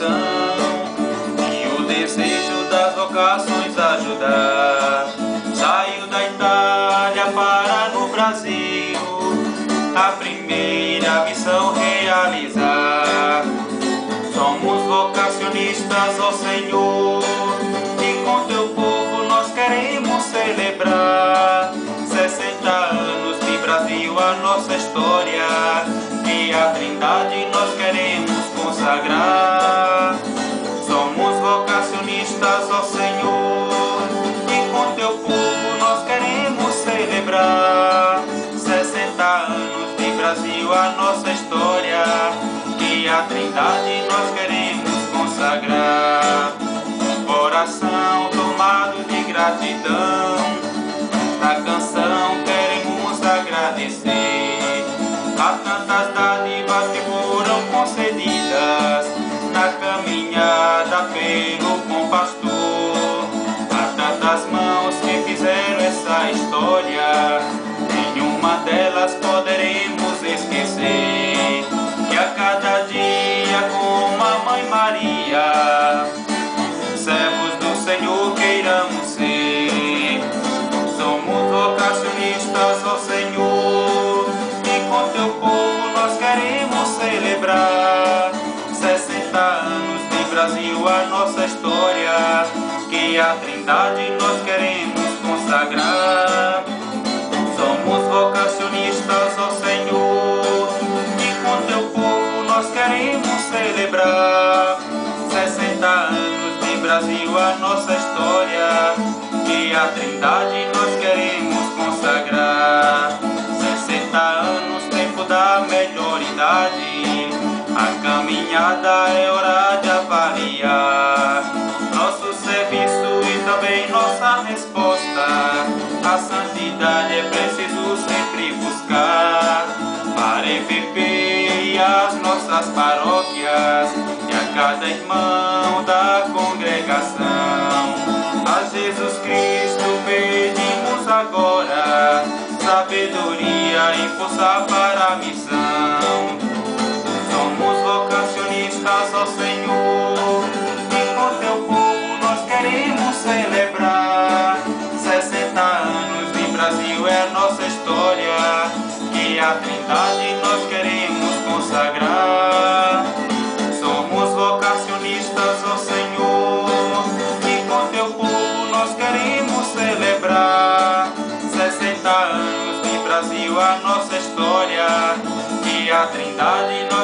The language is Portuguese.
coração e o desejo das vocações ajudar. Saiu da Itália para no Brasil a primeira missão realizar. Somos vocacionistas, ó Senhor, e com teu povo nós queremos celebrar 60 anos de Brasil, a nossa história, e a Trindade nós queremos consagrar. Somos vocacionistas, ó Senhor, e com teu povo nós queremos celebrar 60 anos de Brasil, a nossa história, e a Trindade nós queremos consagrar. Coração tomado de gratidão, na canção queremos agradecer a tantas dádivas que foram concedidas na caminhada pelo bom pastor, a tantas mãos que fizeram essa história. Nenhuma delas poderemos esquecer, que a cada dia como a Mãe Maria, servos do Senhor queiramos ser. Somos vocacionistas, ó Senhor, e com teu povo nós queremos celebrar 60 anos de Brasil, a nossa história, que a Trindade nós queremos consagrar. Somos vocacionistas, ó Senhor, e com teu povo nós queremos celebrar 60 anos de Brasil, a nossa história, que a Trindade nós queremos consagrar. 60 anos, tempo da melhor idade, a caminhada é hora de avaliar nosso serviço e também nossa resposta. A santidade é preciso sempre buscar para EPP e as nossas paróquias e a cada irmão da congregação. A Jesus Cristo pedimos agora sabedoria e força para a missão. Somos vocacionistas, ó Senhor, e com teu povo nós queremos celebrar 60 anos de Brasil, é a nossa história, que a Trindade nós queremos consagrar. Somos vocacionistas, ó Senhor, e com teu povo nós queremos celebrar 60 anos de Brasil, a nossa história, que a Trindade nós